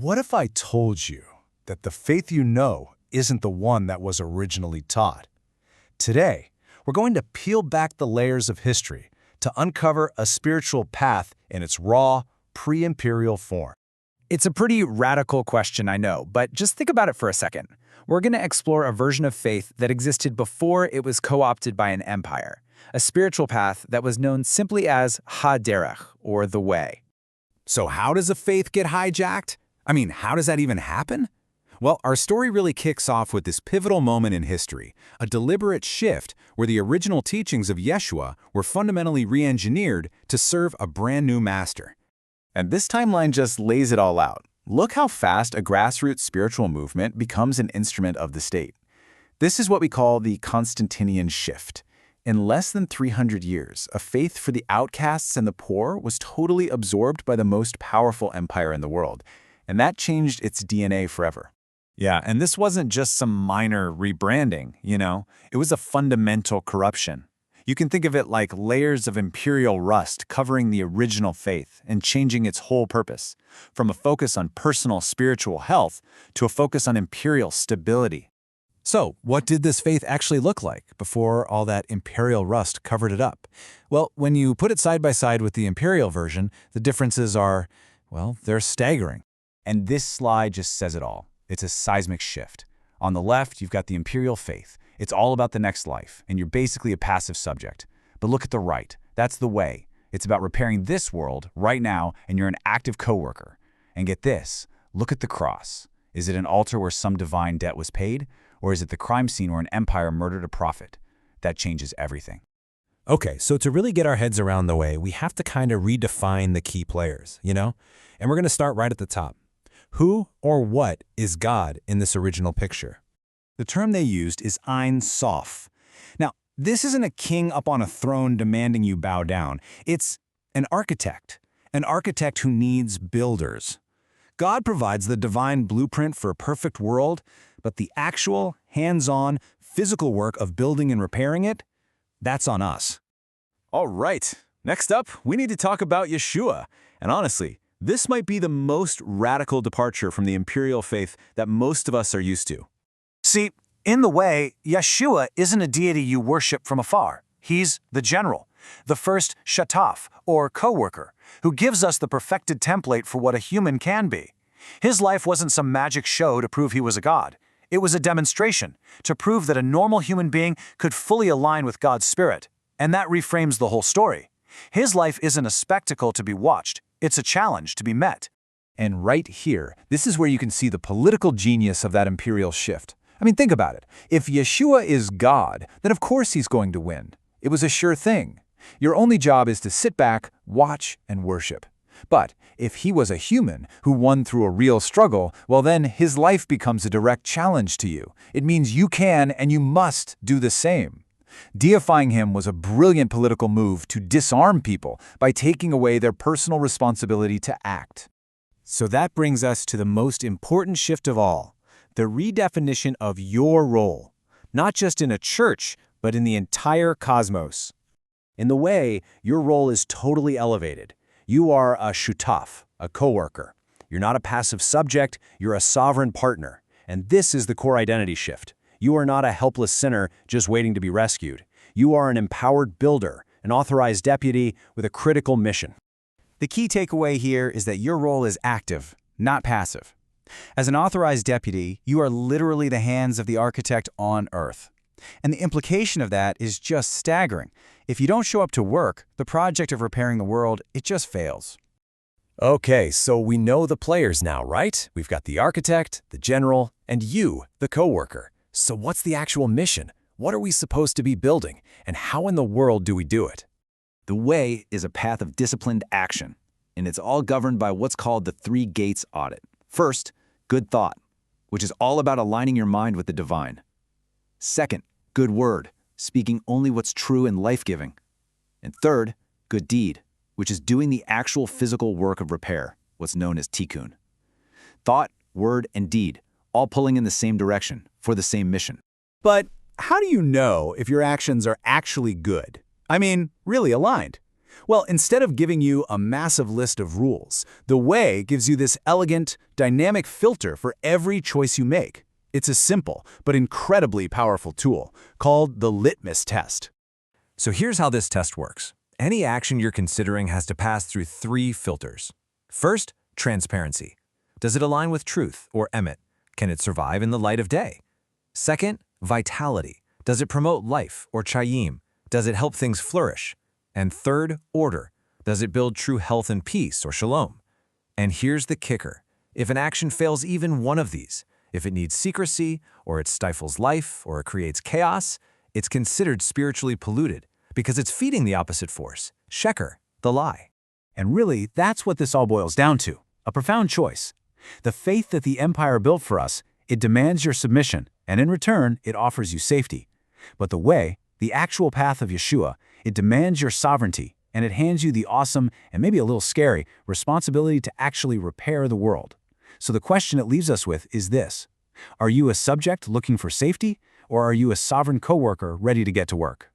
What if I told you that the faith you know isn't the one that was originally taught? Today, we're going to peel back the layers of history to uncover a spiritual path in its raw, pre-imperial form. It's a pretty radical question, I know, but just think about it for a second. We're going to explore a version of faith that existed before it was co-opted by an empire, a spiritual path that was known simply as Ha-Derech, or the Way. So how does a faith get hijacked? I mean, how does that even happen? Well, our story really kicks off with this pivotal moment in history, a deliberate shift where the original teachings of Yeshua were fundamentally re-engineered to serve a brand new master. And this timeline just lays it all out. Look how fast a grassroots spiritual movement becomes an instrument of the state. This is what we call the Constantinian shift. In less than 300 years, a faith for the outcasts and the poor was totally absorbed by the most powerful empire in the world, and that changed its DNA forever. Yeah, and this wasn't just some minor rebranding, It was a fundamental corruption. You can think of it like layers of imperial rust covering the original faith and changing its whole purpose, from a focus on personal spiritual health to a focus on imperial stability. So, what did this faith actually look like before all that imperial rust covered it up? Well, when you put it side by side with the imperial version, the differences are, well, they're staggering. And this slide just says it all. It's a seismic shift. On the left, you've got the imperial faith. It's all about the next life, and you're basically a passive subject. But look at the right. That's the way. It's about repairing this world right now, and you're an active coworker. And get this, look at the cross. Is it an altar where some divine debt was paid? Or is it the crime scene where an empire murdered a prophet? That changes everything. Okay, so to really get our heads around the way, we have to kind of redefine the key players, And we're going to start right at the top. Who or what is God in this original picture? The term they used is Ein Sof. Now, this isn't a king up on a throne demanding you bow down. It's an architect who needs builders. God provides the divine blueprint for a perfect world, but the actual, hands-on, physical work of building and repairing it, that's on us. All right, next up, we need to talk about Yeshua. And honestly, this might be the most radical departure from the imperial faith that most of us are used to. See, in the way, Yeshua isn't a deity you worship from afar. He's the general, the first shataf, or co-worker, who gives us the perfected template for what a human can be. His life wasn't some magic show to prove he was a god. It was a demonstration to prove that a normal human being could fully align with God's spirit. And that reframes the whole story. His life isn't a spectacle to be watched. It's a challenge to be met. And right here, this is where you can see the political genius of that imperial shift. I mean, think about it. If Yeshua is God, then of course he's going to win. It was a sure thing. Your only job is to sit back, watch, and worship. But if he was a human who won through a real struggle, well then his life becomes a direct challenge to you. It means you can and you must do the same. Deifying him was a brilliant political move to disarm people by taking away their personal responsibility to act. So that brings us to the most important shift of all, the redefinition of your role, not just in a church, but in the entire cosmos. In the way, your role is totally elevated. You are a shutaf, a coworker. You're not a passive subject, you're a sovereign partner. And this is the core identity shift. You are not a helpless sinner just waiting to be rescued. You are an empowered builder, an authorized deputy with a critical mission. The key takeaway here is that your role is active, not passive. As an authorized deputy, you are literally the hands of the architect on earth. And the implication of that is just staggering. If you don't show up to work, the project of repairing the world, it just fails. Okay, so we know the players now, right? We've got the architect, the general, and you, the coworker. So what's the actual mission? What are we supposed to be building? And how in the world do we do it? The way is a path of disciplined action, and it's all governed by what's called the 3 gates audit. First, good thought, which is all about aligning your mind with the divine. Second, good word, speaking only what's true and life-giving. And third, good deed, which is doing the actual physical work of repair, what's known as tikkun. Thought, word, and deed, all pulling in the same direction, for the same mission. But how do you know if your actions are actually good? I mean, really aligned? Well, instead of giving you a massive list of rules, the way gives you this elegant, dynamic filter for every choice you make. It's a simple but incredibly powerful tool called the litmus test. So here's how this test works. Any action you're considering has to pass through 3 filters. First, transparency. Does it align with truth or emet? Can it survive in the light of day? Second, vitality. Does it promote life or chayim? Does it help things flourish? And third, order. Does it build true health and peace or shalom? And here's the kicker. If an action fails even one of these, if it needs secrecy, or it stifles life, or it creates chaos, it's considered spiritually polluted because it's feeding the opposite force, sheker, the lie. And really, that's what this all boils down to, a profound choice. The faith that the empire built for us, it demands your submission, and in return, it offers you safety. But the way, the actual path of Yeshua, it demands your sovereignty, and it hands you the awesome, and maybe a little scary, responsibility to actually repair the world. So the question it leaves us with is this: are you a subject looking for safety, or are you a sovereign coworker ready to get to work?